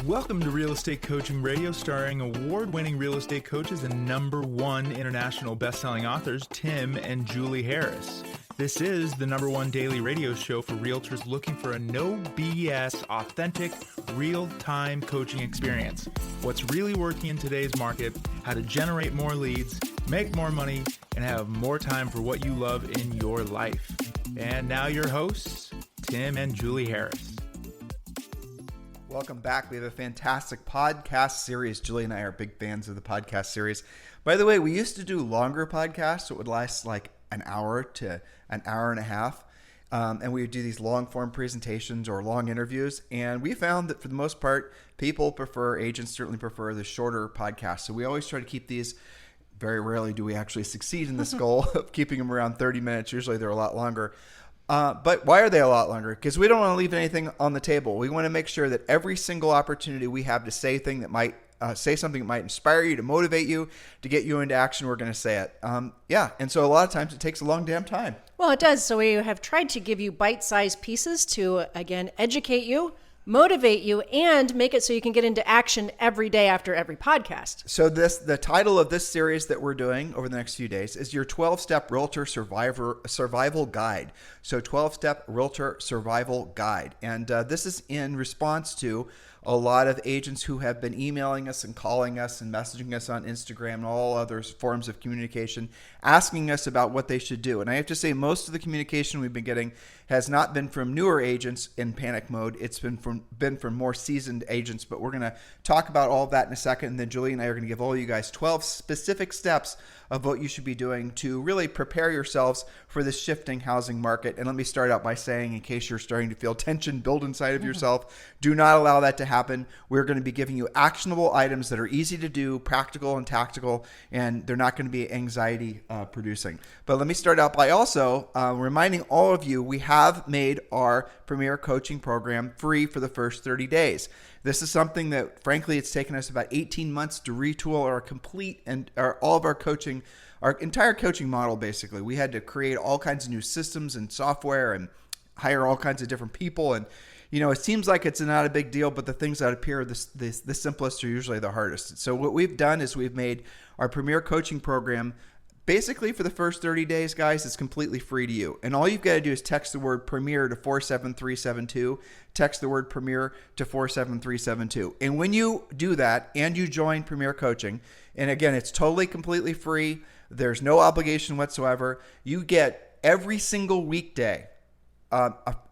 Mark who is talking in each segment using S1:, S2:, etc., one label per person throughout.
S1: Welcome to Real Estate Coaching Radio, starring award-winning real estate coaches and #1 international best-selling authors, Tim and Julie Harris. This is the #1 daily radio show for realtors looking for a no BS, authentic, real-time coaching experience. What's really working in today's market, how to generate more leads, make more money, and have more time for what you love in your life. And now your hosts, Tim and Julie Harris.
S2: Welcome back. We have a fantastic podcast series. Julie and I are big fans of the podcast series. By the way, we used to do longer podcasts, so it would last like an hour to an hour and a half. And we would do these long form presentations or long interviews. And we found that for the most part, agents certainly prefer the shorter podcasts. So we always try to keep these. Very rarely do we actually succeed in this goal of keeping them around 30 minutes. Usually they're a lot longer. But why are they a lot longer? Because we don't want to leave anything on the table. We want to make sure that every single opportunity we have to say something that might inspire you, to motivate you, to get you into action, we're going to say it. And so a lot of times it takes a long damn time.
S3: Well, it does. So we have tried to give you bite-sized pieces to, again, educate you, motivate you, and make it so you can get into action every day after every podcast.
S2: So the title of this series that we're doing over the next few days is your 12-Step Realtor Survival Guide. So 12-Step Realtor Survival Guide. And this is in response to a lot of agents who have been emailing us and calling us and messaging us on Instagram and all other forms of communication, asking us about what they should do. And I have to say, most of the communication we've been getting has not been from newer agents in panic mode. It's been from more seasoned agents, but we're going to talk about all of that in a second. And then Julie and I are going to give all you guys 12 specific steps of what you should be doing to really prepare yourselves for this shifting housing market. And let me start out by saying, in case you're starting to feel tension build inside of yourself, do not allow that to happen. We're going to be giving you actionable items that are easy to do, practical and tactical, and they're not going to be anxiety producing. But let me start out by also reminding all of you, we have made our Premier Coaching Program free for the first 30 days. This is something that, frankly, it's taken us about 18 months to retool all of our coaching, our entire coaching model, basically. We had to create all kinds of new systems and software and hire all kinds of different people. And, it seems like it's not a big deal, but the things that appear the simplest are usually the hardest. So what we've done is we've made our Premier Coaching Program basically for the first 30 days, guys. It's completely free to you. And all you've got to do is text the word Premier to 47372. Text the word Premier to 47372. And when you do that and you join Premier Coaching, and again, it's totally completely free. There's no obligation whatsoever. You get every single weekday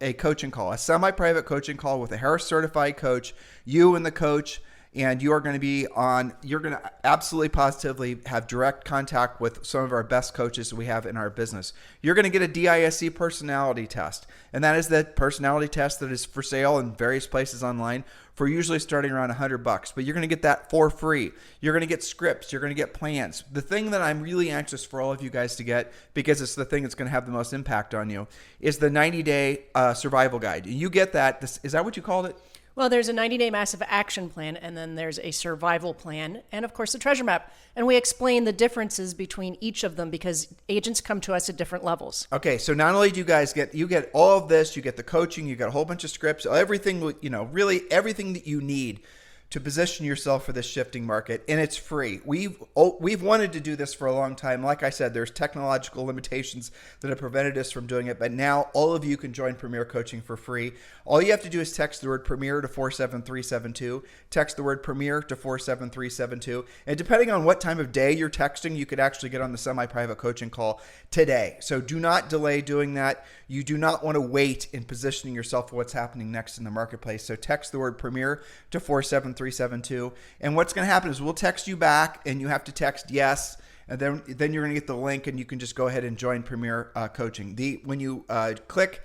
S2: a coaching call, a semi-private coaching call with a Harris certified coach, you and the coach. And you're going to absolutely positively have direct contact with some of our best coaches we have in our business. You're going to get a DISC personality test. And that is that personality test that is for sale in various places online for usually starting around $100. But you're going to get that for free. You're going to get scripts. You're going to get plans. The thing that I'm really anxious for all of you guys to get, because it's the thing that's going to have the most impact on you, is the 90-day survival guide. You get that. Is that what you called it?
S3: Well, there's a 90-day massive action plan, and then there's a survival plan, and of course the treasure map. And we explain the differences between each of them because agents come to us at different levels.
S2: Okay, so not only do you guys get all of this, you get the coaching, you get a whole bunch of scripts, everything, really everything that you need to position yourself for this shifting market, and it's free. We've wanted to do this for a long time. Like I said, there's technological limitations that have prevented us from doing it, but now all of you can join Premier Coaching for free. All you have to do is text the word Premier to 47372. Text the word Premier to 47372. And depending on what time of day you're texting, you could actually get on the semi-private coaching call today. So do not delay doing that. You do not want to wait in positioning yourself for what's happening next in the marketplace. So text the word Premier to 47372. And what's going to happen is we'll text you back, and you have to text yes. And then you're going to get the link, and you can just go ahead and join Premier Coaching. When you click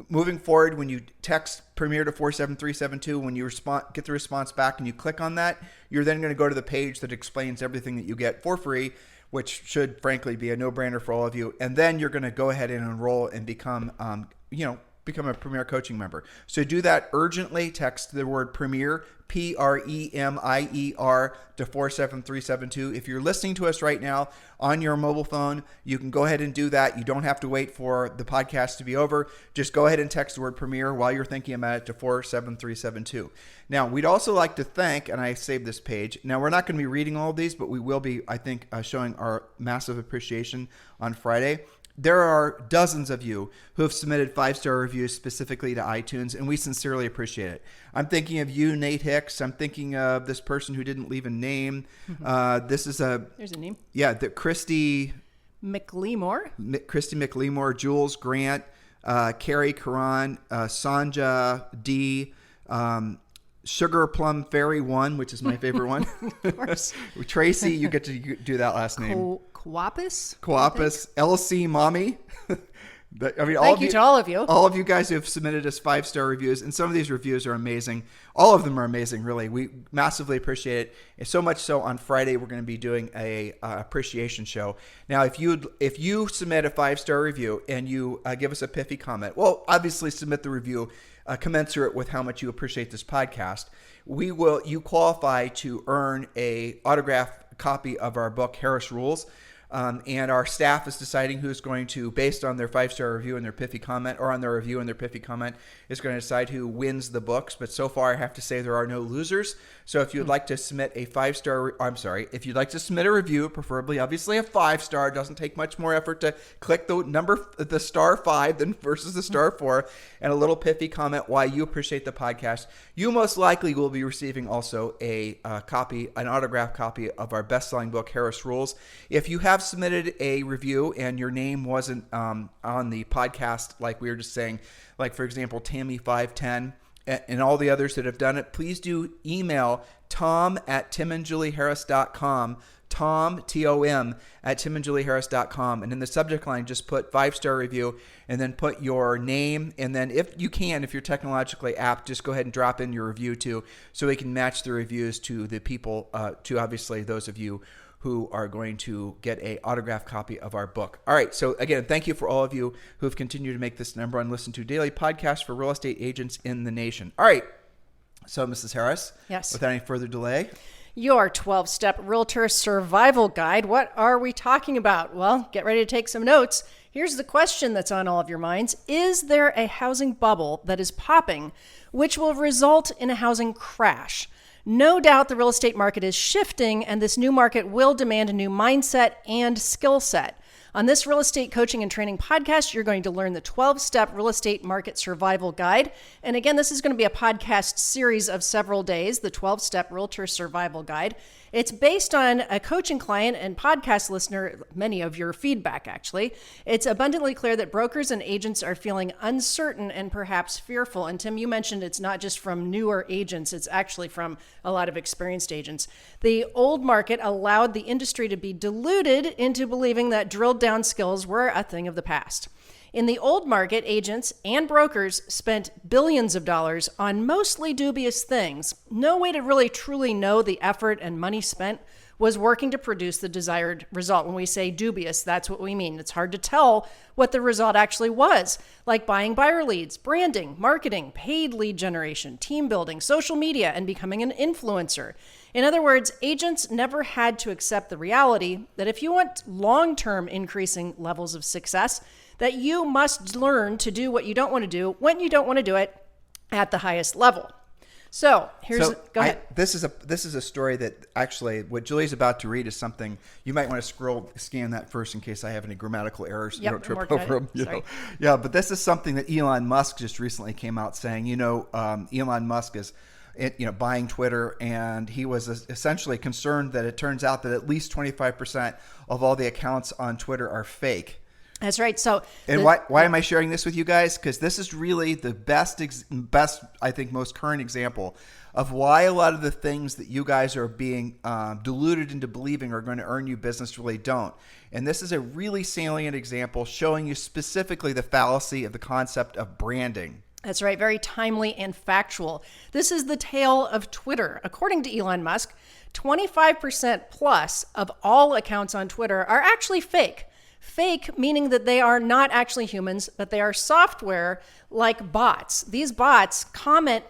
S2: moving forward, when you text Premier to 47372, when you get the response back and you click on that, you're then going to go to the page that explains everything that you get for free, which should frankly be a no-brainer for all of you. And then you're going to go ahead and enroll and become, become a Premier Coaching member. So do that urgently. Text the word Premier, Premier, to 47372. If you're listening to us right now on your mobile phone, you can go ahead and do that. You don't have to wait for the podcast to be over. Just go ahead and text the word Premier while you're thinking about it to 47372. Now, we'd also like to thank, and I saved this page. Now, we're not going to be reading all of these, but we will be, I think, showing our massive appreciation on Friday. There are dozens of you who have submitted 5-star reviews specifically to iTunes, and we sincerely appreciate it. I'm thinking of you, Nate Hicks. I'm thinking of this person who didn't leave a name. There's a name. Yeah, Christy McLemore, Jules Grant, Carrie Karan, Sanja D, Sugar Plum Fairy 1, which is my favorite one. Of course. Tracy, you get to do that last name.
S3: Coapis,
S2: LC Mommy.
S3: Thank you to all of you.
S2: All of you guys who have submitted us 5-star reviews, and some of these reviews are amazing. All of them are amazing, really. We massively appreciate it. And so much so, on Friday we're going to be doing a appreciation show. Now, if you submit a 5-star review and you give us a pithy comment, well, obviously submit the review commensurate with how much you appreciate this podcast. You qualify to earn a autographed copy of our book, Harris Rules. And our staff is deciding who's going to, based on their 5-star review and their pithy comment, or on their review and their pithy comment, is going to decide who wins the books. But so far, I have to say there are no losers. So if you'd like to submit a if you'd like to submit a review, preferably obviously a 5-star, doesn't take much more effort to click the star 5 than versus the star 4, and a little pithy comment why you appreciate the podcast, you most likely will be receiving also an autographed copy of our best-selling book, Harris Rules. If you have submitted a review and your name wasn't on the podcast, like we were just saying, like for example Tammy510 and all the others that have done it, please do email tom@timandjulieharris.com, Tom, Tom, at timandjulieharris.com, and in the subject line just put 5-star review and then put your name, and then if you're technologically apt, just go ahead and drop in your review too, so we can match the reviews to the people, to obviously those of you who are going to get an autographed copy of our book. All right, so again, thank you for all of you who have continued to make this number one listened to daily podcast for real estate agents in the nation. All right, so Mrs. Harris,
S3: yes,
S2: without any further delay,
S3: your 12-step realtor survival guide. What are we talking about? Well, get ready to take some notes. Here's the question that's on all of your minds. Is there a housing bubble that is popping, which will result in a housing crash? No doubt the real estate market is shifting, and this new market will demand a new mindset and skill set. On this real estate coaching and training podcast, you're going to learn the 12-step real estate market survival guide. And again, this is going to be a podcast series of several days, the 12-step realtor survival guide. It's based on a coaching client and podcast listener, many of your feedback, actually. It's abundantly clear that brokers and agents are feeling uncertain and perhaps fearful. And Tim, you mentioned it's not just from newer agents, it's actually from a lot of experienced agents. The old market allowed the industry to be deluded into believing that drilled down skills were a thing of the past. In the old market, agents and brokers spent billions of dollars on mostly dubious things. No way to really truly know the effort and money spent was working to produce the desired result. When we say dubious, that's what we mean. It's hard to tell what the result actually was, like buying buyer leads, branding, marketing, paid lead generation, team building, social media, and becoming an influencer. In other words, agents never had to accept the reality that if you want long-term increasing levels of success, that you must learn to do what you don't want to do when you don't want to do it at the highest level. So go ahead.
S2: This is a story that actually what Julie's about to read is something you might want to scan that first in case I have any grammatical errors.
S3: Yep,
S2: you don't trip over them. Yeah, but this is something that Elon Musk just recently came out saying. Elon Musk is buying Twitter, and he was essentially concerned that it turns out that at least 25% of all the accounts on Twitter are fake.
S3: That's right.
S2: Why am I sharing this with you guys? Because this is really the best, I think, most current example of why a lot of the things that you guys are being deluded into believing are going to earn you business really don't. And this is a really salient example showing you specifically the fallacy of the concept of branding.
S3: That's right. Very timely and factual. This is the tale of Twitter. According to Elon Musk, 25% plus of all accounts on Twitter are actually fake. Fake, meaning that they are not actually humans, but they are software like bots. These bots comment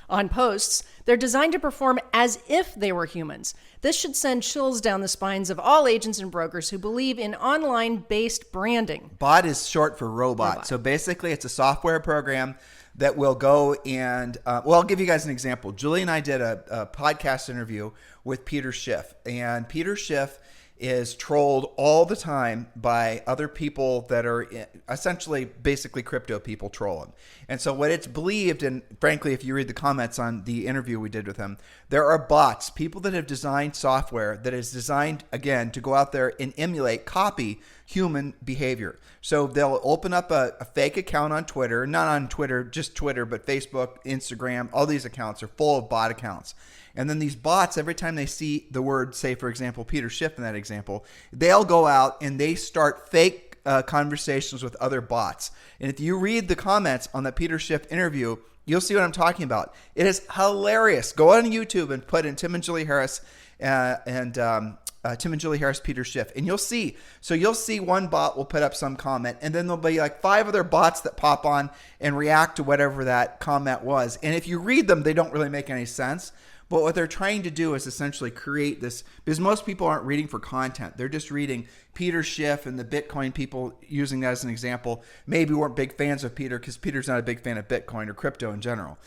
S3: on posts. They're designed to perform as if they were humans. This should send chills down the spines of all agents and brokers who believe in online-based branding.
S2: Bot is short for robot. So basically, it's a software program that will go and, I'll give you guys an example. Julie and I did a podcast interview with Peter Schiff, and Peter Schiff is trolled all the time by other people that are essentially basically crypto people troll him. And so what it's believed, and frankly, if you read the comments on the interview we did with him, there are bots, people that have designed software that is designed, again, to go out there and emulate, copy human behavior. So they'll open up a fake account on Twitter, not on Twitter, just Twitter, but Facebook, Instagram, all these accounts are full of bot accounts. And then these bots, every time they see the word, say, for example, Peter Schiff in that example, they'll go out and they start fake conversations with other bots. And if you read the comments on the Peter Schiff interview, you'll see what I'm talking about. It is hilarious. Go on YouTube and put in Tim and Julie Harris Tim and Julie Harris, Peter Schiff, and you'll see. So you'll see one bot will put up some comment, and then there'll be like 5 other bots that pop on and react to whatever that comment was. And if you read them, they don't really make any sense. But what they're trying to do is essentially create this, because most people aren't reading for content. They're just reading Peter Schiff, and the Bitcoin people, using that as an example, maybe weren't big fans of Peter because Peter's not a big fan of Bitcoin or crypto in general.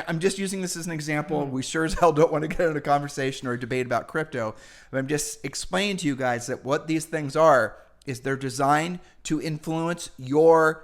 S2: I'm just using this as an example. We sure as hell don't want to get into a conversation or a debate about crypto. But I'm just explaining to you guys that what these things are is they're designed to influence they're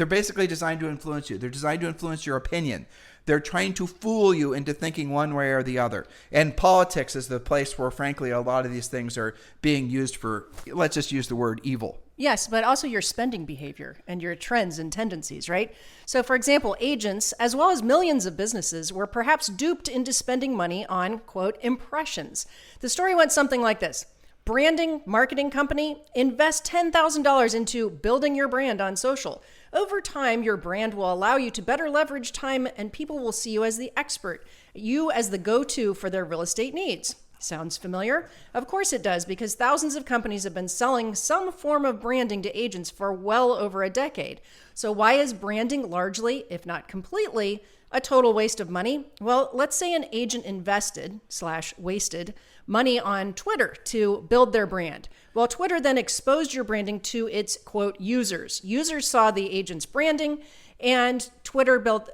S2: basically designed to influence you. They're designed to influence your opinion. They're trying to fool you into thinking one way or the other. And politics is the place where, frankly, a lot of these things are being used for, let's just use the word evil.
S3: Yes, but also your spending behavior and your trends and tendencies, right? So, for example, agents, as well as millions of businesses, were perhaps duped into spending money on, quote, impressions. The story went something like this. Branding marketing company, invest $10,000 into building your brand on social. Over time, your brand will allow you to better leverage time, and people will see you as the expert, you as the go-to for their real estate needs. Sounds familiar? Of course it does, because thousands of companies have been selling some form of branding to agents for well over a decade. So why is branding largely, if not completely, a total waste of money? Well, let's say an agent invested/wasted money on Twitter to build their brand. Well, Twitter then exposed your branding to its, quote, users. Users saw the agent's branding, and Twitter built,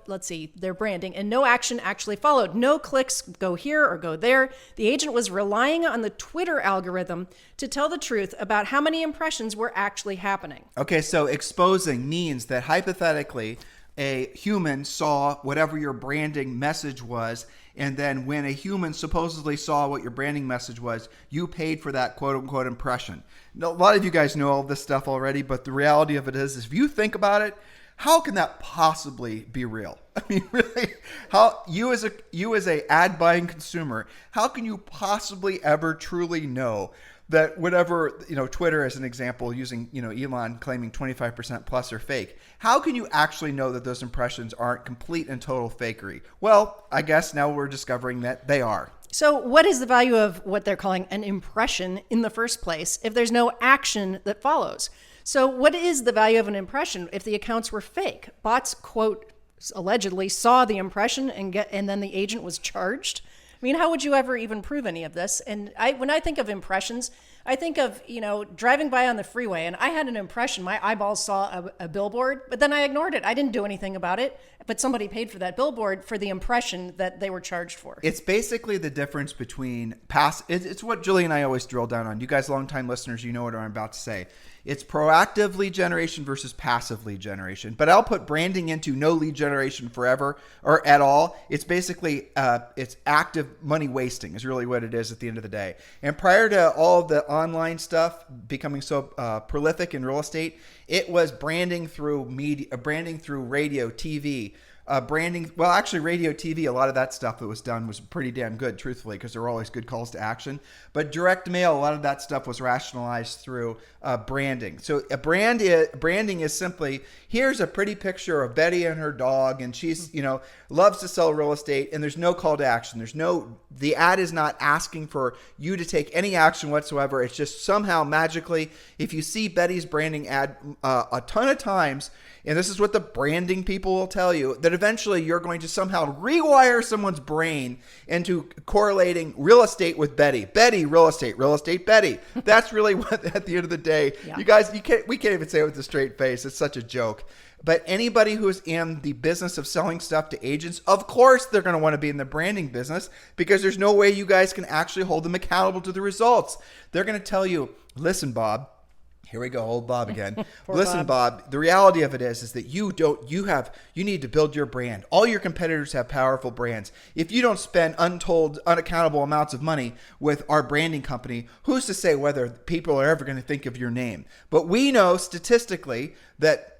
S3: their branding, and no action actually followed. No clicks go here or go there. The agent was relying on the Twitter algorithm to tell the truth about how many impressions were actually happening.
S2: Okay, so exposing means that hypothetically, a human saw whatever your branding message was, and then when a human supposedly saw what your branding message was, you paid for that quote-unquote impression. Now, a lot of you guys know all this stuff already, but the reality of it is if you think about it, how can that possibly be real? I mean, really, how you as a ad buying consumer, how can you possibly ever truly know that whatever, Twitter as an example, using, Elon claiming 25% plus are fake. How can you actually know that those impressions aren't complete and total fakery? Well, I guess now we're discovering that they are.
S3: So what is the value of what they're calling an impression in the first place if there's no action that follows? So what is the value of an impression if the accounts were fake? Bots, quote, allegedly saw the impression and then the agent was charged? I mean, how would you ever even prove any of this? And when I think of impressions, I think of, driving by on the freeway and I had an impression. My eyeballs saw a billboard, but then I ignored it. I didn't do anything about it, but somebody paid for that billboard for the impression that they were charged for.
S2: It's basically the difference between it's what Julie and I always drill down on. You guys, longtime listeners, you know what I'm about to say. It's proactive lead generation versus passive lead generation. But I'll put branding into no lead generation forever or at all. It's basically it's active money wasting is really what it is at the end of the day. And prior to all the online stuff becoming so prolific in real estate, it was branding through media, branding through radio, TV, branding. Well, actually, radio, TV, a lot of that stuff that was done was pretty damn good, truthfully, because there were always good calls to action. But direct mail, a lot of that stuff was rationalized through branding. So branding is simply, here's a pretty picture of Betty and her dog, and she's, loves to sell real estate, and there's no call to action. The ad is not asking for you to take any action whatsoever. It's just somehow magically, if you see Betty's branding ad a ton of times, and this is what the branding people will tell you, that eventually you're going to somehow rewire someone's brain into correlating real estate with Betty. Betty, real estate, Betty. That's really what, at the end of the day, you guys, we can't even say it with a straight face. It's such a joke. But anybody who is in the business of selling stuff to agents, of course they're going to want to be in the branding business, because there's no way you guys can actually hold them accountable to the results. They're going to tell you, listen, Bob. Here we go, old Bob again. Listen, Bob, the reality of it is that you need to build your brand. All your competitors have powerful brands. If you don't spend unaccountable amounts of money with our branding company, who's to say whether people are ever going to think of your name? But we know statistically that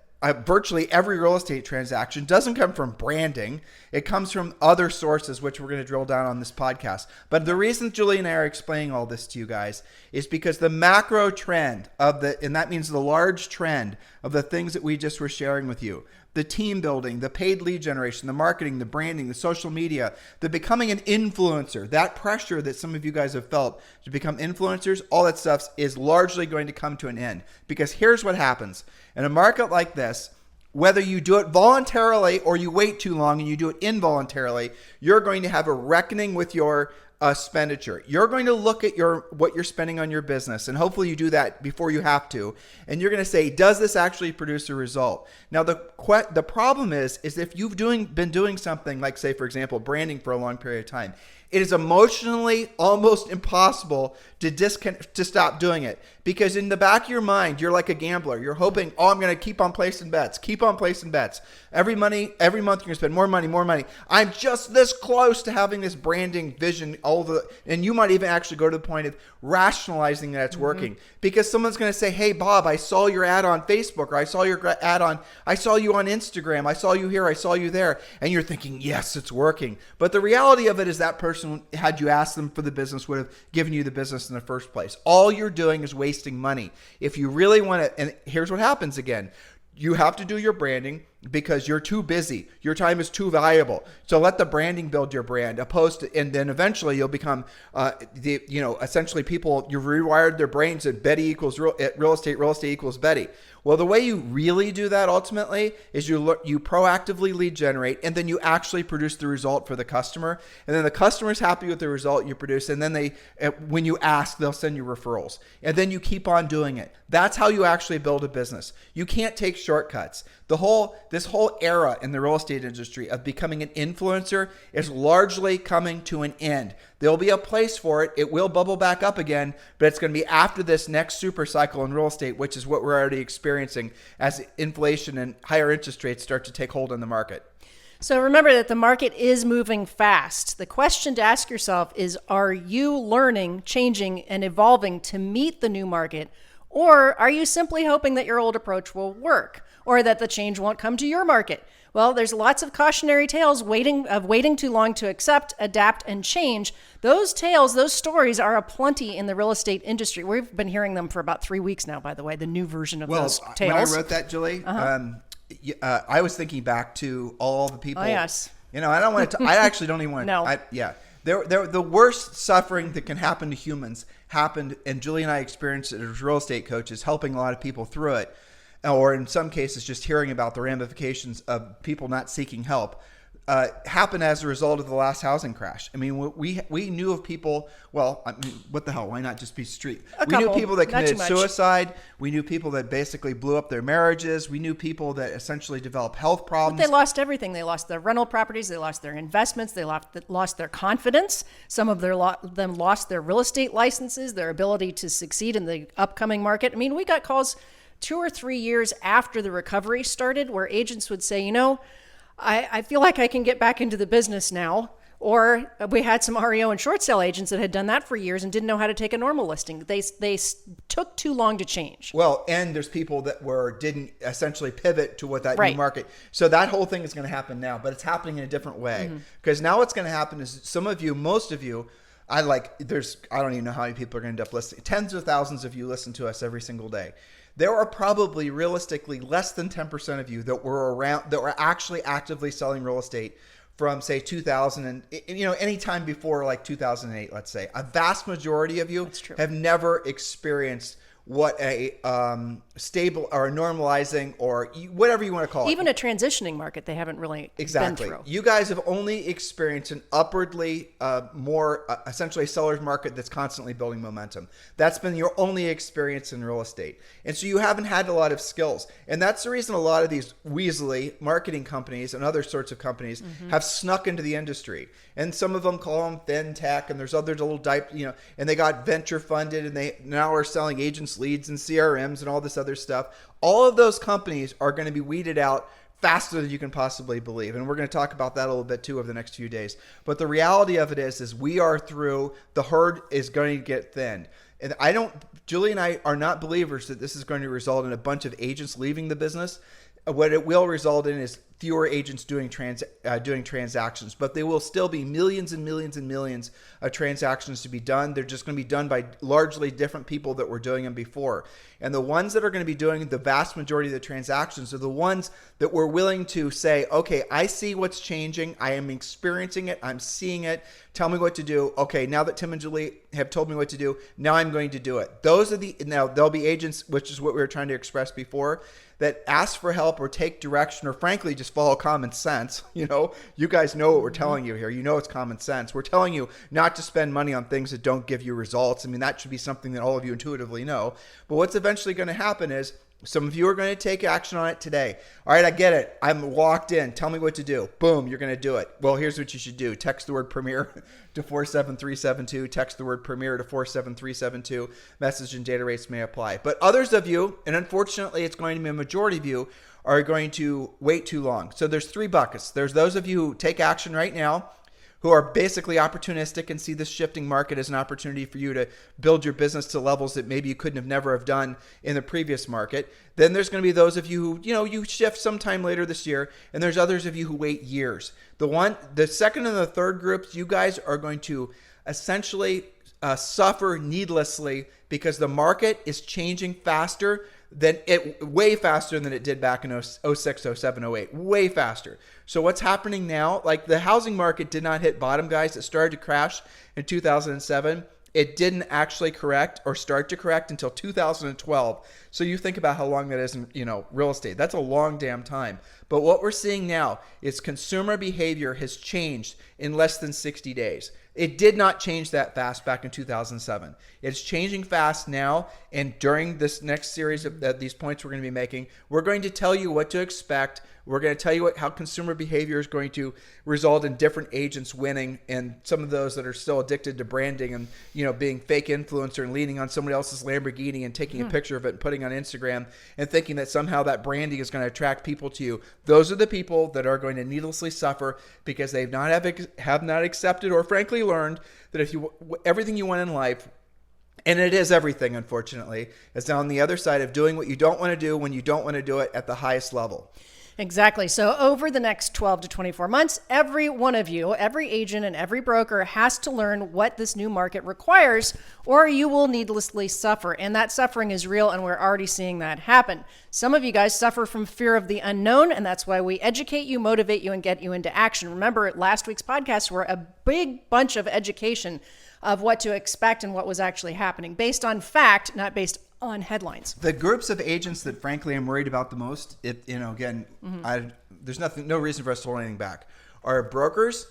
S2: virtually every real estate transaction doesn't come from branding. It comes from other sources, which we're going to drill down on this podcast. But the reason Julie and I are explaining all this to you guys is because the macro trend and that means the large trend of the things that we just were sharing with you, the team building, the paid lead generation, the marketing, the branding, the social media, the becoming an influencer, that pressure that some of you guys have felt to become influencers, all that stuff is largely going to come to an end. Because here's what happens. In a market like this, whether you do it voluntarily or you wait too long and you do it involuntarily, you're going to have a reckoning with your expenditure. You're going to look at what you're spending on your business, and hopefully you do that before you have to, and you're going to say, does this actually produce a result? Now the problem is if you've been doing something like, say, for example, branding for a long period of time, it is emotionally almost impossible to stop doing it, because in the back of your mind, you're like a gambler. You're hoping, I'm going to keep on placing bets. Every month you're going to spend more money. I'm just this close to having this branding vision, and you might even actually go to the point of rationalizing that it's working, because someone's going to say, hey, Bob, I saw your ad on Facebook, or I saw you on Instagram. I saw you here. I saw you there. And you're thinking, yes, it's working. But the reality of it is that person, had you asked them for the business, would have given you the business in the first place. All you're doing is wasting money. If you really want to, and here's what happens again. You have to do your branding because you're too busy. Your time is too valuable. So let the branding build your brand, and then eventually you'll become, essentially people, you've rewired their brains that Betty equals real estate equals Betty. Well, the way you really do that ultimately is you proactively lead generate, and then you actually produce the result for the customer. And then the customer is happy with the result you produce. And then when you ask, they'll send you referrals. And then you keep on doing it. That's how you actually build a business. You can't take shortcuts. This whole era in the real estate industry of becoming an influencer is largely coming to an end. There'll be a place for it. It will bubble back up again, but it's going to be after this next super cycle in real estate, which is what we're already experiencing as inflation and higher interest rates start to take hold in the market.
S3: So remember that the market is moving fast. The question to ask yourself is, are you learning, changing, and evolving to meet the new market? Or are you simply hoping that your old approach will work, or that the change won't come to your market? Well, there's lots of cautionary tales waiting too long to accept, adapt, and change. Those tales, those stories are aplenty in the real estate industry. We've been hearing them for about 3 weeks now, by the way, the new version of those tales.
S2: When I wrote that, Julie, I was thinking back to all the people.
S3: Oh, yes.
S2: I actually don't even want to. No. The worst suffering that can happen to humans happened, and Julie and I experienced it as real estate coaches, helping a lot of people through it, or in some cases just hearing about the ramifications of people not seeking help, happened as a result of the last housing crash. I mean, we knew of people, what the hell? Why not just be street? We knew people that committed suicide. We knew people that basically blew up their marriages. We knew people that essentially developed health problems.
S3: But they lost everything. They lost their rental properties. They lost their investments. They lost their confidence. Some of them lost their real estate licenses, their ability to succeed in the upcoming market. I mean, we got calls 2 or 3 years after the recovery started where agents would say, I feel like I can get back into the business now. Or we had some REO and short sale agents that had done that for years and didn't know how to take a normal listing. They took too long to change.
S2: Well, and there's people that didn't essentially pivot to what that
S3: Right.
S2: new market. So that whole thing is going to happen now, but it's happening in a different way. Because now what's going to happen is some of you, most of you, I don't even know how many people are going to end up listening. Tens of thousands of you listen to us every single day. There are probably realistically less than 10% of you that were actually actively selling real estate from say 2000 and any time before like 2008, let's say. A vast majority of you have never experienced what a stable or a normalizing or whatever you want to call it.
S3: Even a transitioning market, they haven't really been through.
S2: You guys have only experienced an upwardly more essentially a seller's market that's constantly building momentum. That's been your only experience in real estate. And so you haven't had a lot of skills. And that's the reason a lot of these Weasley marketing companies and other sorts of companies have snuck into the industry. And some of them call them FinTech, and there's others a little and they got venture funded, and they now are selling agents leads and CRMs and all this other stuff. All of those companies are going to be weeded out faster than you can possibly believe. And we're going to talk about that a little bit too over the next few days. But the reality of it is we are through, the herd is going to get thinned. And Julie and I are not believers that this is going to result in a bunch of agents leaving the business. What it will result in is fewer agents doing transactions, but there will still be millions and millions and millions of transactions to be done. They're just going to be done by largely different people that were doing them before. And the ones that are going to be doing the vast majority of the transactions are the ones that were willing to say, okay, I see what's changing. I am experiencing it. I'm seeing it. Tell me what to do. Okay, now that Tim and Julie have told me what to do, now I'm going to do it. Now there'll be agents, which is what we were trying to express before, that ask for help or take direction or frankly just follow common sense. You guys know what we're telling you here. It's common sense. We're telling you not to spend money on things that don't give you results. I mean, that should be something that all of you intuitively know. But what's eventually going to happen is some of you are going to take action on it today. All right, I get it. I'm locked in. Tell me what to do. Boom, you're going to do it. Well, here's what you should do. Text the word Premier to 47372. Text the word Premier to 47372. Message and data rates may apply. But others of you, and unfortunately it's going to be a majority of you, are going to wait too long. So there's three buckets. There's those of you who take action right now, who are basically opportunistic and see this shifting market as an opportunity for you to build your business to levels that maybe you couldn't have never have done in the previous market. Then there's going to be those of you who, you shift sometime later this year, and there's others of you who wait years. The second and the third groups, you guys are going to essentially suffer needlessly because the market is changing way faster than it did back in 06, 07, 08, way faster. So what's happening now, like the housing market did not hit bottom, guys. It started to crash in 2007. It didn't actually correct or start to correct until 2012. So you think about how long that is in, real estate. That's a long damn time. But what we're seeing now is consumer behavior has changed in less than 60 days. It did not change that fast back in 2007. It's changing fast now. And during this next series of these points we're going to be making, we're going to tell you what to expect. We're going to tell you how consumer behavior is going to result in different agents winning, and some of those that are still addicted to branding and being fake influencer and leaning on somebody else's Lamborghini and taking a picture of it and putting it on Instagram and thinking that somehow that branding is going to attract people to you. Those are the people that are going to needlessly suffer because they've have not accepted or frankly learned that if everything you want in life, and it is everything, unfortunately, is on the other side of doing what you don't want to do when you don't want to do it at the highest level.
S3: Exactly. So over the next 12 to 24 months, every one of you, every agent and every broker has to learn what this new market requires, or you will needlessly suffer. And that suffering is real, and we're already seeing that happen. Some of you guys suffer from fear of the unknown, and that's why we educate you, motivate you, and get you into action. Remember, last week's podcasts were a big bunch of education of what to expect and what was actually happening, based on fact, not based on headlines.
S2: The groups of agents that frankly I'm worried about the most, there's no reason for us to hold anything back, are brokers,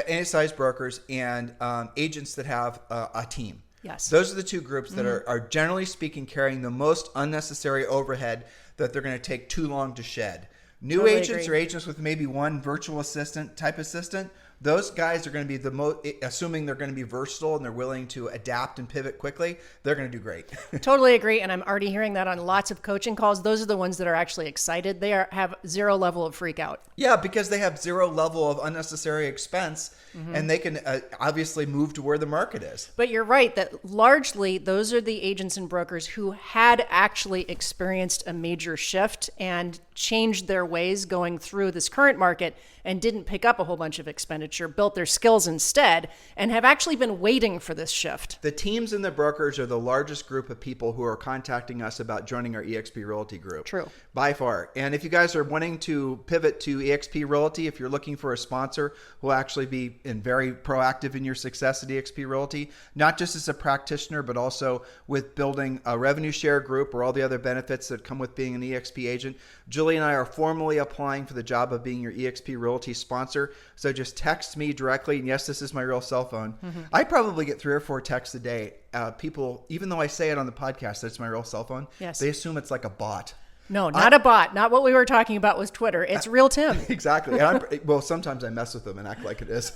S2: any size brokers, and agents that have a team.
S3: Yes.
S2: Those are the two groups that are generally speaking carrying the most unnecessary overhead that they're going to take too long to shed. New
S3: Totally
S2: agents
S3: agree.
S2: or agents with maybe one virtual assistant type assistant, those guys are going to be the most, assuming they're going to be versatile and they're willing to adapt and pivot quickly, they're going to do great.
S3: Totally agree. And I'm already hearing that on lots of coaching calls. Those are the ones that are actually excited. They have zero level of freak out.
S2: Yeah, because they have zero level of unnecessary expense and they can obviously move to where the market is.
S3: But you're right that largely those are the agents and brokers who had actually experienced a major shift and changed their ways going through this current market and didn't pick up a whole bunch of expenditure, built their skills instead, and have actually been waiting for this shift.
S2: The teams and the brokers are the largest group of people who are contacting us about joining our eXp Realty group.
S3: True.
S2: By far. And if you guys are wanting to pivot to eXp Realty, if you're looking for a sponsor who will actually be very proactive in your success at eXp Realty, not just as a practitioner, but also with building a revenue share group or all the other benefits that come with being an eXp agent, Julie and I are formally applying for the job of being your eXp Realty sponsor. So just text me directly. And yes, this is my real cell phone. I probably get 3 or 4 texts a day. People, even though I say it on the podcast, that's my real cell phone.
S3: Yes.
S2: They assume it's like a bot.
S3: No, not a bot. Not what we were talking about was Twitter. It's real Tim.
S2: Exactly. And well, sometimes I mess with them and act like it is.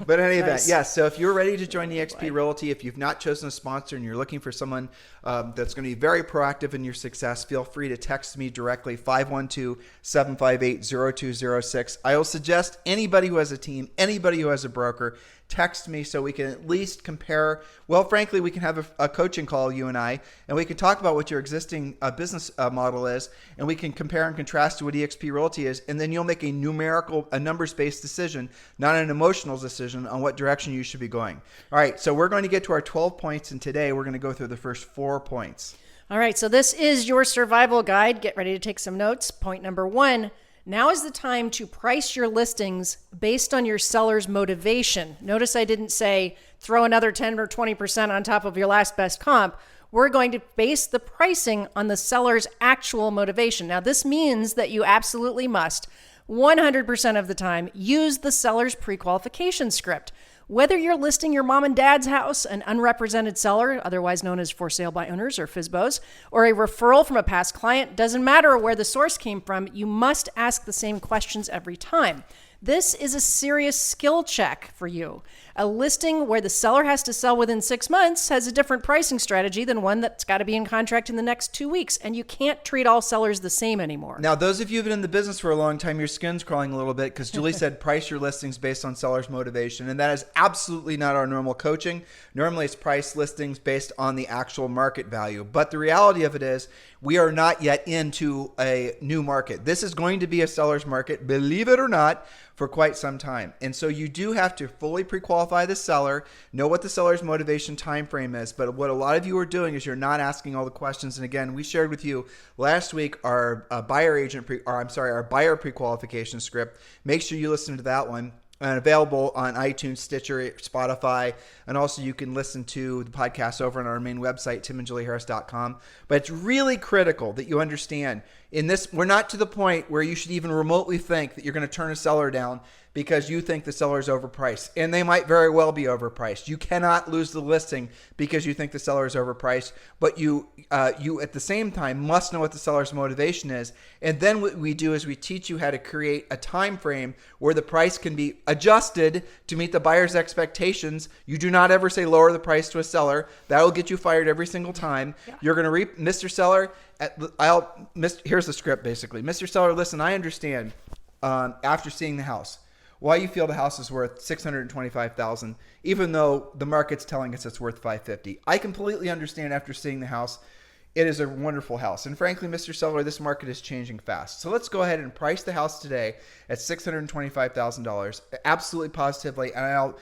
S2: But in any event, yes. So if you're ready to join eXp Realty, if you've not chosen a sponsor and you're looking for someone that's going to be very proactive in your success, feel free to text me directly, 512-758-0206. I will suggest anybody who has a team, anybody who has a broker, text me so we can at least compare. Well, frankly, we can have a coaching call, you and I, and we can talk about what your existing business model is, and we can compare and contrast to what eXp Realty is, and then you'll make a numbers-based decision, not an emotional decision on what direction you should be going. All right, so we're going to get to our 12 points, and today we're going to go through the first 4 points.
S3: All right, so this is your survival guide. Get ready to take some notes. Point number 1. Now is the time to price your listings based on your seller's motivation. Notice I didn't say throw another 10 or 20% on top of your last best comp. We're going to base the pricing on the seller's actual motivation. Now, this means that you absolutely must, 100% of the time, use the seller's pre-qualification script. Whether you're listing your mom and dad's house, an unrepresented seller, otherwise known as for sale by owners or FSBOs, or a referral from a past client, doesn't matter where the source came from, you must ask the same questions every time. This is a serious skill check for you. A listing where the seller has to sell within 6 months has a different pricing strategy than one that's got to be in contract in the next 2 weeks, and you can't treat all sellers the same anymore.
S2: Now, those of you who've been in the business for a long time, your skin's crawling a little bit because Julie said price your listings based on seller's motivation, and that is absolutely not our normal coaching. Normally, it's price listings based on the actual market value, but the reality of it is we are not yet into a new market. This is going to be a seller's market, believe it or not, for quite some time. And so you do have to fully pre-qualify the seller, know what the seller's motivation time frame is. But what a lot of you are doing is you're not asking all the questions. And again, we shared with you last week our buyer pre-qualification script. Make sure you listen to that one. And available on iTunes, Stitcher, Spotify, and also you can listen to the podcast over on our main website, timandjulieharris.com. But it's really critical that you understand in this, we're not to the point where you should even remotely think that you're going to turn a seller down because you think the seller is overpriced. And they might very well be overpriced. You cannot lose the listing because you think the seller is overpriced, but you at the same time must know what the seller's motivation is. And then what we do is we teach you how to create a time frame where the price can be adjusted to meet the buyer's expectations. You do not ever say lower the price to a seller. That will get you fired every single time. Yeah. You're going to Mr. Seller, here's the script basically. Mr. Seller, listen, I understand after seeing the house why you feel the house is worth $625,000, even though the market's telling us it's worth $550,000. I completely understand after seeing the house. It is a wonderful house. And frankly, Mr. Seller, this market is changing fast. So let's go ahead and price the house today at $625,000, absolutely positively. And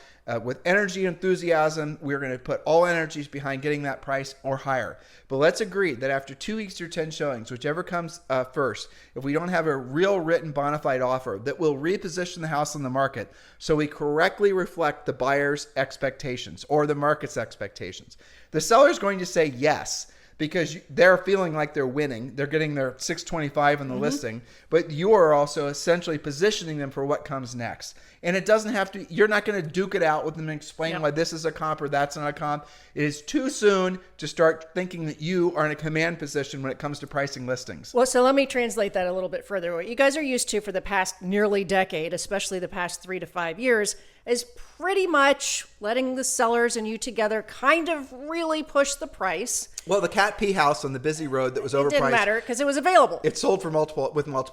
S2: with energy and enthusiasm, we're going to put all energies behind getting that price or higher. But let's agree that after 2 weeks or 10 showings, whichever comes first, if we don't have a real written bona fide offer, that will reposition the house on the market so we correctly reflect the buyer's expectations or the market's expectations. The seller is going to say yes, because they're feeling like they're winning. They're getting their 625 in the listing, but you are also essentially positioning them for what comes next. And it doesn't have to, you're not going to duke it out with them and explain why this is a comp or that's not a comp. It is too soon to start thinking that you are in a command position when it comes to pricing listings.
S3: Well, so let me translate that a little bit further. What you guys are used to for the past nearly decade, especially the past 3 to 5 years, is pretty much letting the sellers and you together kind of really push the price.
S2: Well, the cat pee house on the busy road that was overpriced. It
S3: didn't matter because it was available.
S2: It sold for multiple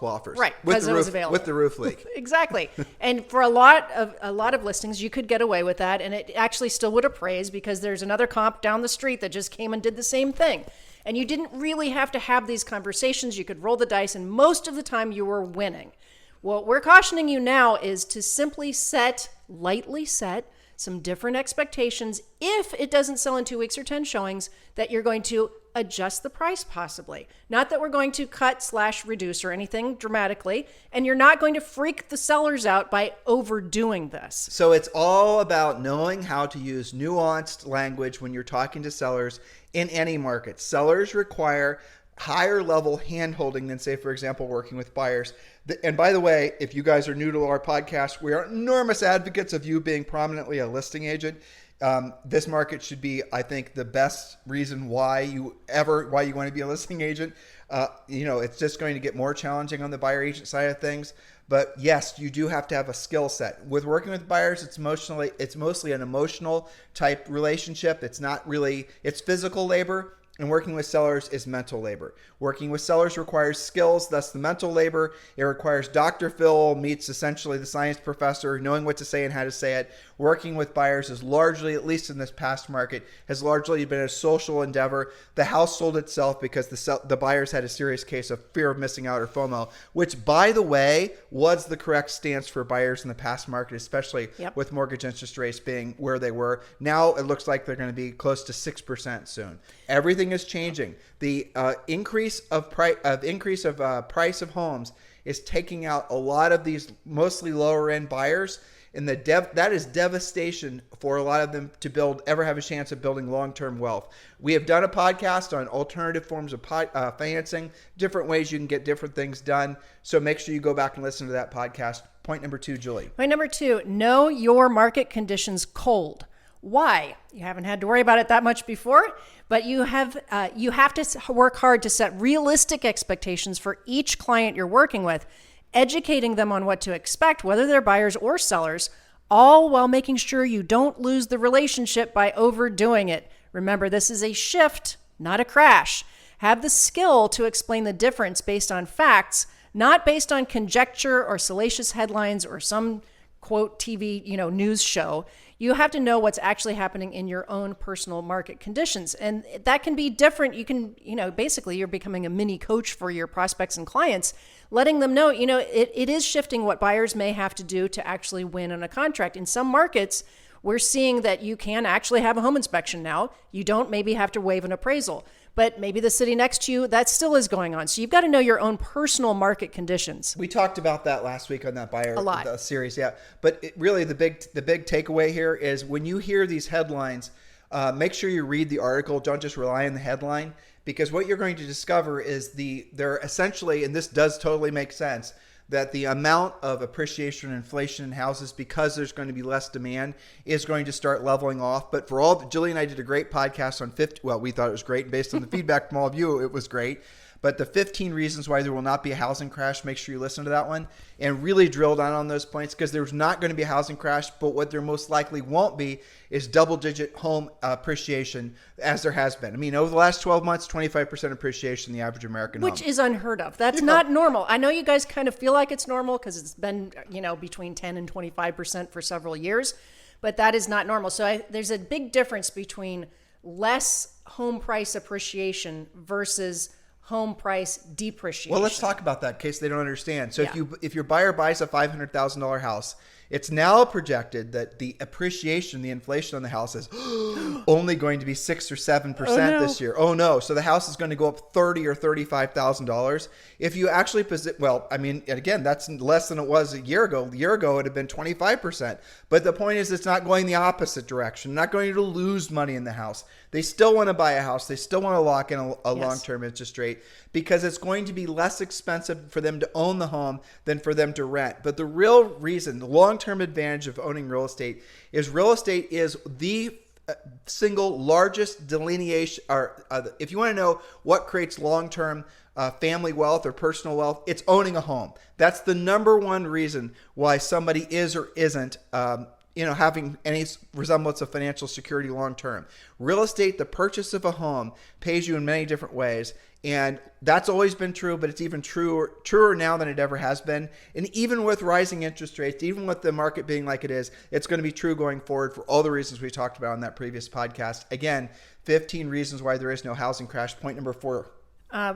S2: offers.
S3: Right, because it was available.
S2: With the roof leak.
S3: Exactly. And for a lot of listings, you could get away with that, and it actually still would appraise because there's another comp down the street that just came and did the same thing. And you didn't really have to have these conversations. You could roll the dice, and most of the time you were winning. What we're cautioning you now is to simply lightly set some different expectations. If it doesn't sell in 2 weeks or 10 showings, that you're going to adjust the price possibly. Not that we're going to cut/reduce or anything dramatically, and you're not going to freak the sellers out by overdoing this.
S2: So it's all about knowing how to use nuanced language when you're talking to sellers in any market. Sellers require higher level hand-holding than, say, for example, working with buyers. And by the way, if you guys are new to our podcast, we are enormous advocates of you being prominently a listing agent. This market should be, I think, the best reason why you want to be a listing agent. It's just going to get more challenging on the buyer agent side of things. But yes, you do have to have a skill set. With working with buyers, it's mostly an emotional type relationship. It's physical labor. And working with sellers is mental labor. Working with sellers requires skills, thus the mental labor. It requires Dr. Phil meets essentially the science professor, knowing what to say and how to say it. Working with buyers is largely, at least in this past market, has largely been a social endeavor. The house sold itself because the buyers had a serious case of fear of missing out or FOMO, which, by the way, was the correct stance for buyers in the past market, especially with mortgage interest rates being where they were. Now it looks like they're going to be close to 6% soon. Everything is changing. The increase of price of homes is taking out a lot of these mostly lower end buyers, and that is devastation for a lot of them to ever have a chance of building long-term wealth. We have done a podcast on alternative forms of financing, different ways you can get different things done. So make sure you go back and listen to that podcast. Point number 2, Julie.
S3: Point number 2, know your market conditions cold. Why? You haven't had to worry about it that much before, but you have to work hard to set realistic expectations for each client you're working with, educating them on what to expect, whether they're buyers or sellers, all while making sure you don't lose the relationship by overdoing it. Remember, this is a shift, not a crash. Have the skill to explain the difference based on facts, not based on conjecture or salacious headlines or some quote TV, news show. You have to know what's actually happening in your own personal market conditions. And that can be different. You can, basically you're becoming a mini coach for your prospects and clients, letting them know, it is shifting what buyers may have to do to actually win on a contract. In some markets, we're seeing that you can actually have a home inspection now. You don't maybe have to waive an appraisal, but maybe the city next to you, that still is going on. So you've got to know your own personal market conditions.
S2: We talked about that last week on that buyer series. Yeah. But really the big takeaway here is when you hear these headlines, make sure you read the article. Don't just rely on the headline, because what you're going to discover is they're essentially, and this does totally make sense, that the amount of appreciation and inflation in houses, because there's going to be less demand, is going to start leveling off. But Julie and I did a great podcast on we thought it was great. Based on the feedback from all of you, it was great. But the 15 reasons why there will not be a housing crash, make sure you listen to that one and really drill down on those points, because there's not going to be a housing crash. But what there most likely won't be is double-digit home appreciation, as there has been. I mean, over the last 12 months, 25% appreciation in the average American home.
S3: Which is unheard of. That's not normal. I know you guys kind of feel like it's normal because it's been, between 10 and 25% for several years, but that is not normal. So there's a big difference between less home price appreciation versus home price depreciation.
S2: Well, let's talk about that in case they don't understand. So if your buyer buys a $500,000 house, it's now projected that the appreciation, the inflation on the house is only going to be 6 or 7% this year. Oh no! So the house is going to go up $30,000 or $35,000. If you actually again, that's less than it was a year ago. A year ago, it had been 25%. But the point is, it's not going the opposite direction. Not going to lose money in the house. They still want to buy a house. They still want to lock in a long-term interest rate, because it's going to be less expensive for them to own the home than for them to rent. But the real reason, the long-term advantage of owning real estate is the single largest delineation, or if you want to know what creates long-term family wealth or personal wealth, it's owning a home. That's the number one reason why somebody is or isn't having any resemblance of financial security long term. Real estate, the purchase of a home, pays you in many different ways. And that's always been true, but it's even truer now than it ever has been. And even with rising interest rates, even with the market being like it is, it's going to be true going forward for all the reasons we talked about in that previous podcast. Again, 15 reasons why there is no housing crash. Point number 4.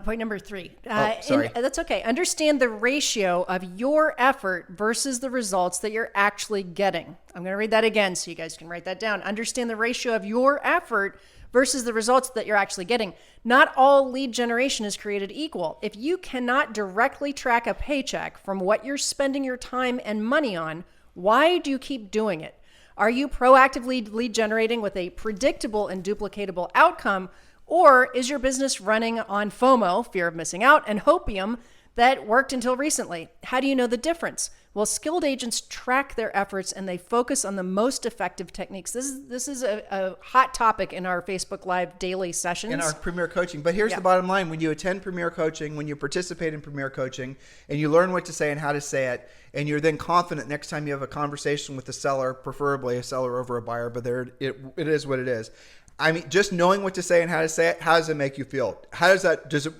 S3: Point number 3.
S2: Sorry.
S3: That's okay. Understand the ratio of your effort versus the results that you're actually getting. I'm going to read that again so you guys can write that down. Understand the ratio of your effort versus the results that you're actually getting. Not all lead generation is created equal. If you cannot directly track a paycheck from what you're spending your time and money on, why do you keep doing it? Are you proactively lead generating with a predictable and duplicatable outcome? Or is your business running on FOMO, fear of missing out, and hopium that worked until recently? How do you know the difference? Well, skilled agents track their efforts and they focus on the most effective techniques. This is a hot topic in our Facebook Live daily sessions.
S2: In our Premier Coaching. But here's the bottom line. When you attend Premier Coaching, when you participate in Premier Coaching, and you learn what to say and how to say it, and you're then confident next time you have a conversation with the seller, preferably a seller over a buyer, but it is what it is. I mean, just knowing what to say and how to say it, how does it make you feel? Does it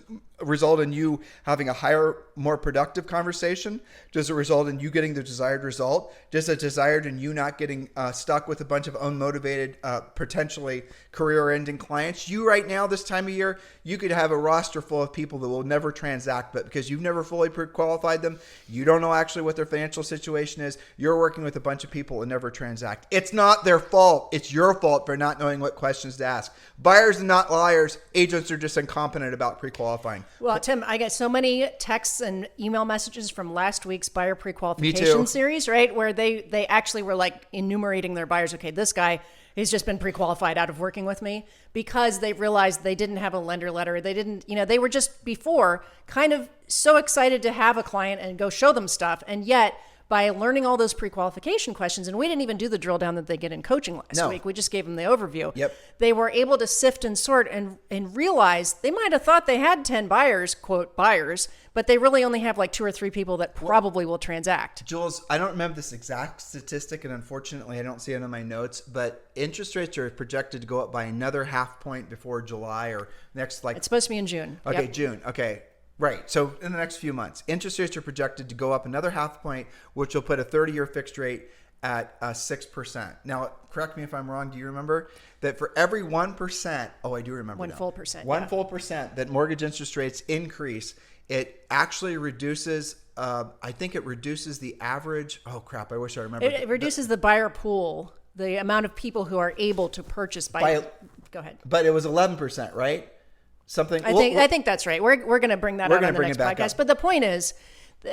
S2: result in you having a higher, more productive conversation? Does it result in you getting the desired result? Does it result in you not getting stuck with a bunch of unmotivated, potentially career-ending clients? You right now, this time of year, you could have a roster full of people that will never transact, but because you've never fully pre-qualified them, you don't know actually what their financial situation is, you're working with a bunch of people that never transact. It's not their fault. It's your fault for not knowing what questions to ask. Buyers are not liars. Agents are just incompetent about pre-qualifying.
S3: Well, Tim, I get so many texts and email messages from last week's buyer pre-qualification series, right? Where they actually were like enumerating their buyers. Okay, this guy, he's just been pre-qualified out of working with me because they realized they didn't have a lender letter. They didn't, they were just before kind of so excited to have a client and go show them stuff. And yet by learning all those pre-qualification questions, and we didn't even do the drill down that they get in coaching last week. We just gave them the overview.
S2: Yep.
S3: They were able to sift and sort and realize they might have thought they had 10 buyers, quote, buyers, but they really only have like 2 or 3 people that probably will transact.
S2: Jules, I don't remember this exact statistic, and unfortunately I don't see it in my notes, but interest rates are projected to go up by another 0.5 point before July or next, like...
S3: It's supposed to be in June.
S2: Okay,
S3: Yep.
S2: June. Okay. Right. So in the next few months, interest rates are projected to go up another 0.5 point, which will put a 30-year fixed rate at 6%. Now, correct me if I'm wrong. Do you remember that for every 1%? Oh, I do remember.
S3: One full percent.
S2: One full percent that mortgage interest rates increase, it actually reduces. I think it reduces the average. Oh crap! I wish I remembered.
S3: It reduces the buyer pool, the amount of people who are able to purchase by. Go ahead.
S2: But it was 11%, right? Something.
S3: I think that's right. We're going to bring that out on the next podcast.
S2: Up.
S3: But the point is,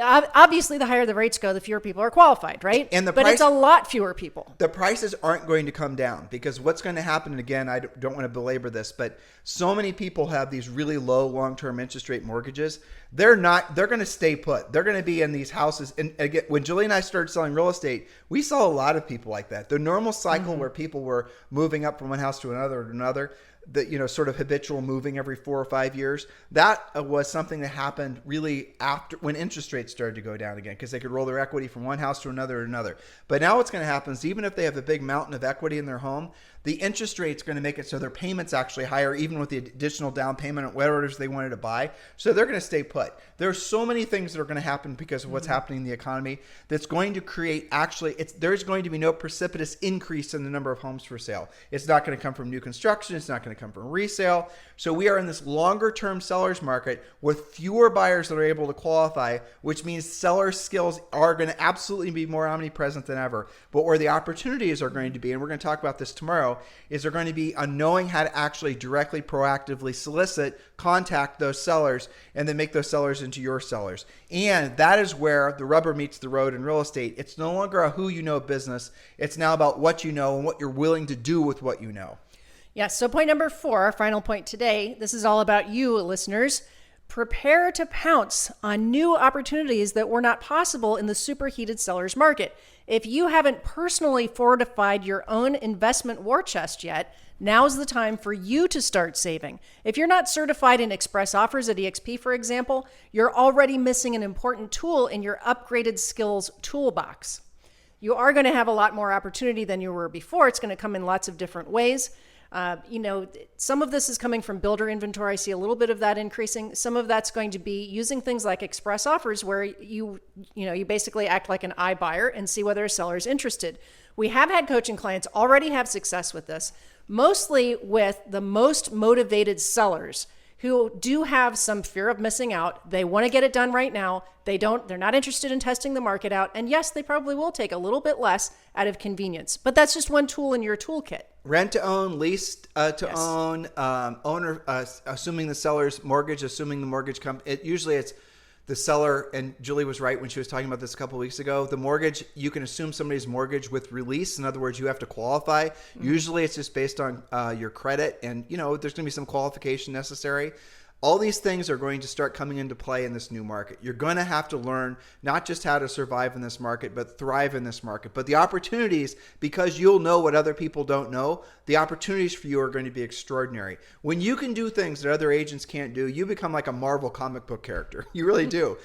S3: obviously, the higher the rates go, the fewer people are qualified, right? But it's a lot fewer people.
S2: The prices aren't going to come down because what's going to happen, and again, I don't want to belabor this, but so many people have these really low long-term interest rate mortgages. They're going to stay put. They're going to be in these houses. And again, when Julie and I started selling real estate, we saw a lot of people like that. The normal cycle where people were moving up from one house to another, the sort of habitual moving every 4 or 5 years, that was something that happened really after when interest rates started to go down again, because they could roll their equity from one house to another. But now what's going to happen is even if they have a big mountain of equity in their home, the interest rate's going to make it so their payment's actually higher, even with the additional down payment on whatever it is they wanted to buy. So they're going to stay put. There's so many things that are going to happen because of what's happening in the economy that's going to create there's going to be no precipitous increase in the number of homes for sale. It's not going to come from new construction. It's not going to come from resale. So we are in this longer term seller's market with fewer buyers that are able to qualify, which means seller skills are going to absolutely be more omnipresent than ever. But where the opportunities are going to be, and we're going to talk about this tomorrow, is they're going to be on knowing how to actually directly, proactively solicit, contact those sellers, and then make those sellers into your sellers. And that is where the rubber meets the road in real estate. It's no longer a who you know business. It's now about what you know and what you're willing to do with what you know.
S3: Yes. So point number 4, our final point today, this is all about you, listeners. Prepare to pounce on new opportunities that were not possible in the superheated seller's market. If you haven't personally fortified your own investment war chest yet, now's the time for you to start saving. If you're not certified in express offers at EXP, for example, you're already missing an important tool in your upgraded skills toolbox. You are going to have a lot more opportunity than you were before. It's going to come in lots of different ways. Some of this is coming from builder inventory. I see a little bit of that increasing. Some of that's going to be using things like express offers, where you basically act like an iBuyer and see whether a seller is interested. We have had coaching clients already have success with this, mostly with the most motivated sellers who do have some fear of missing out. They want to get it done right now. They're not interested in testing the market out. And yes, they probably will take a little bit less out of convenience, but that's just one tool in your toolkit.
S2: Rent to own, lease to own, owner, assuming the seller's mortgage, assuming the mortgage usually it's the seller, and Julie was right when she was talking about this a couple of weeks ago. The mortgage, you can assume somebody's mortgage with release. In other words, you have to qualify. Mm-hmm. Usually it's just based on your credit, and there's going to be some qualification necessary. All these things are going to start coming into play in this new market. You're going to have to learn not just how to survive in this market, but thrive in this market. But the opportunities, because you'll know what other people don't know, the opportunities for you are going to be extraordinary. When you can do things that other agents can't do, you become like a Marvel comic book character. You really do.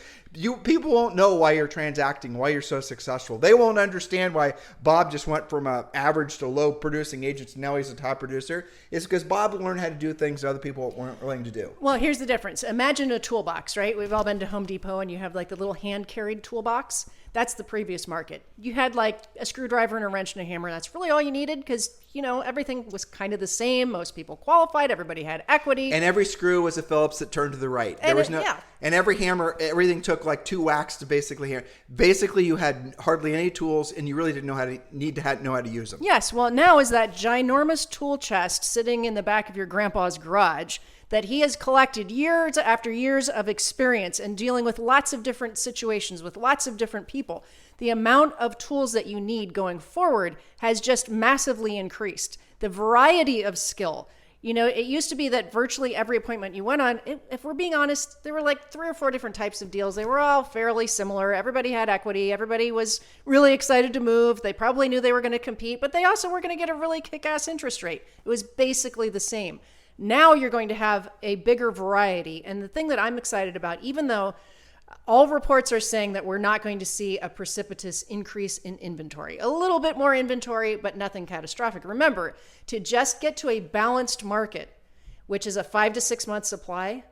S2: People won't know why you're transacting, why you're so successful. They won't understand why Bob just went from an average to low producing agent to now he's a top producer. It's because Bob learned how to do things that other people weren't willing to do.
S3: Well, here's the difference. Imagine a toolbox, right? We've all been to Home Depot and you have like the little hand-carried toolbox. That's the previous market. You had like a screwdriver and a wrench and a hammer. That's really all you needed because, everything was kind of the same. Most people qualified. Everybody had equity.
S2: And every screw was a Phillips that turned to the right. And every hammer, everything took like 2 whacks to basically hammer. Basically, you had hardly any tools and you really didn't know how to use them.
S3: Yes. Well, now is that ginormous tool chest sitting in the back of your grandpa's garage that he has collected years after years of experience and dealing with lots of different situations with lots of different people. The amount of tools that you need going forward has just massively increased. The variety of skill. It used to be that virtually every appointment you went on, if we're being honest, there were like 3 or 4 different types of deals. They were all fairly similar. Everybody had equity. Everybody was really excited to move. They probably knew they were going to compete, but they also were going to get a really kick-ass interest rate. It was basically the same. Now you're going to have a bigger variety. And the thing that I'm excited about, even though all reports are saying that we're not going to see a precipitous increase in inventory, a little bit more inventory, but nothing catastrophic. Remember, to just get to a balanced market, which is a 5 to 6 month supply,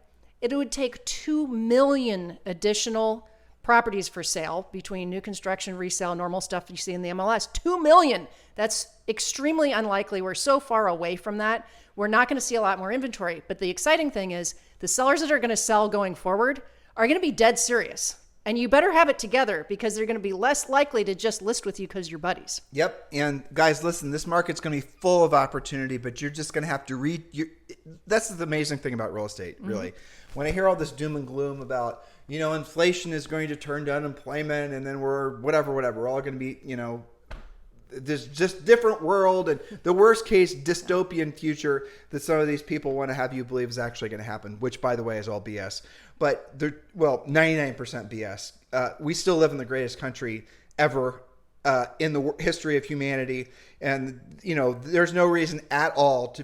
S3: it would take 2 million additional properties for sale between new construction, resale, normal stuff you see in the MLS. 2 million. That's extremely unlikely. We're so far away from that. We're not going to see a lot more inventory. But the exciting thing is the sellers that are going to sell going forward are going to be dead serious. And you better have it together because they're going to be less likely to just list with you because you're buddies.
S2: Yep. And guys, listen, this market's going to be full of opportunity, but you're just going to have to read. That's the amazing thing about real estate, really. Mm-hmm. When I hear all this doom and gloom about, inflation is going to turn to unemployment and then we're we're all going to be, there's just different world and the worst case dystopian future that some of these people want to have you believe is actually going to happen, which by the way is all BS. But 99% BS. We still live in the greatest country ever in the history of humanity. And, there's no reason at all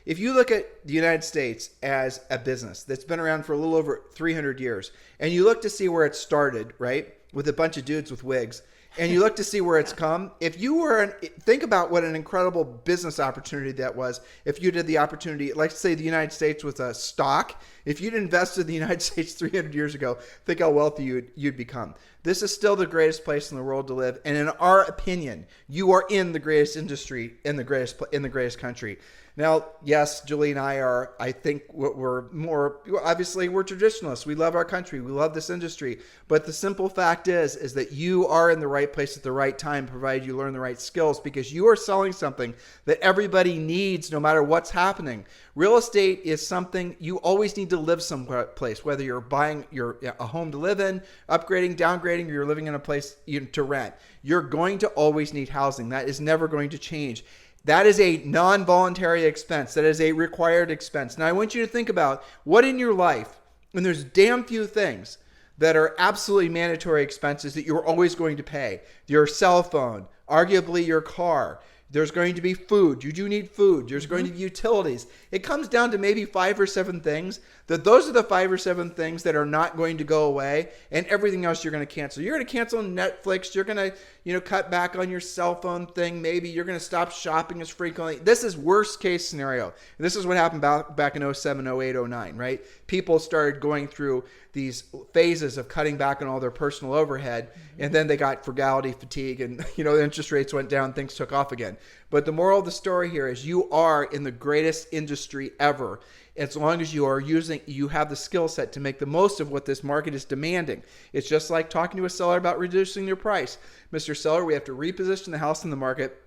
S2: if you look at the United States as a business that's been around for a little over 300 years and you look to see where it started, right? With a bunch of dudes with wigs. And you look to see where it's come. If you think about what an incredible business opportunity that was. If you did the opportunity, like say the United States was a stock. If you'd invested in the United States 300 years ago, think how wealthy you'd become. This is still the greatest place in the world to live. And in our opinion, you are in the greatest industry, in the greatest country. Now, yes, Julie and I think obviously we're traditionalists. We love our country. We love this industry. But the simple fact is that you are in the right place at the right time, provided you learn the right skills, because you are selling something that everybody needs no matter what's happening. Real estate is something you always need to live someplace, whether you're buying a home to live in, upgrading, downgrading, or you're living in a place to rent. You're going to always need housing. That is never going to change. That is a non-voluntary expense. That is a required expense. Now, I want you to think about what in your life, and there's damn few things that are absolutely mandatory expenses that you're always going to pay. Your cell phone, arguably your car, There's going to be food. You do need food. There's going to be utilities. It comes down to maybe 5 or 7 things. Those are the 5 or 7 things that are not going to go away, and everything else you're going to cancel. You're going to cancel Netflix. You're going to, cut back on your cell phone thing. Maybe you're going to stop shopping as frequently. This is worst case scenario. This is what happened back in 07, 08, 09, right? People started going through these phases of cutting back on all their personal overhead, and then they got frugality fatigue, and the interest rates went down, things took off again. But the moral of the story here is you are in the greatest industry ever, as long as you have the skill set to make the most of what this market is demanding. It's just like talking to a seller about reducing their price. Mr. Seller, we have to reposition the house in the market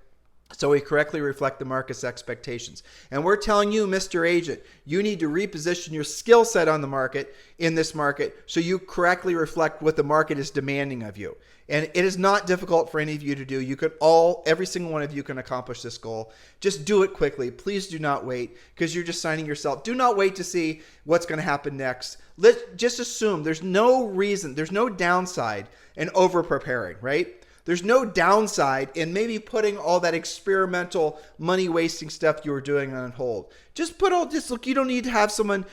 S2: so we correctly reflect the market's expectations. And we're telling you, Mr. Agent, you need to reposition your skill set on the market, in this market, so you correctly reflect what the market is demanding of you. And it is not difficult for any of you to do. Every single one of you can accomplish this goal. Just do it quickly. Please do not wait, because you're just signing yourself. Do not wait to see what's going to happen next. Just assume there's no reason, there's no downside in over preparing, right? There's no downside in maybe putting all that experimental money wasting stuff you were doing on hold. Look, you don't need to have someone,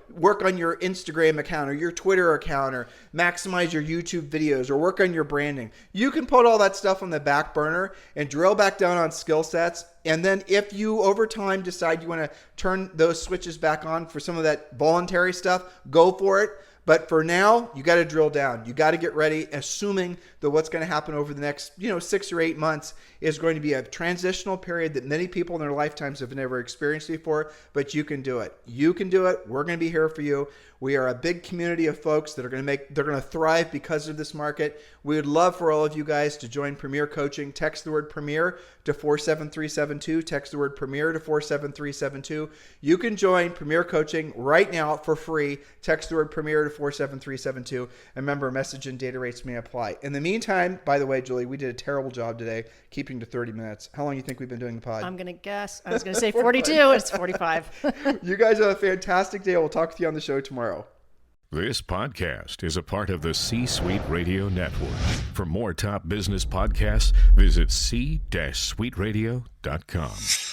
S2: work on your Instagram account or your Twitter account or maximize your YouTube videos or work on your branding. You can put all that stuff on the back burner and drill back down on skill sets. And then if you over time decide you want to turn those switches back on for some of that voluntary stuff, go for it. But for now, you got to drill down. You got to get ready, assuming that what's going to happen over the next, 6 or 8 months is going to be a transitional period that many people in their lifetimes have never experienced before. But you can do it. You can do it. We're going to be here for you. We are a big community of folks that are going to thrive because of this market. We would love for all of you guys to join Premier Coaching. Text the word Premier to 47372. Text the word Premier to 47372. You can join Premier Coaching right now for free. Text the word Premier to 47372. And remember, message and data rates may apply. In the meantime, by the way, Julie, we did a terrible job today keeping to 30 minutes. How long do you think we've been doing the pod?
S3: I'm going to guess. I was going to say 42. It's 45.
S2: You guys have a fantastic day. We'll talk with you on the show tomorrow.
S4: This podcast is a part of the C-Suite Radio Network. For more top business podcasts, visit c-suiteradio.com.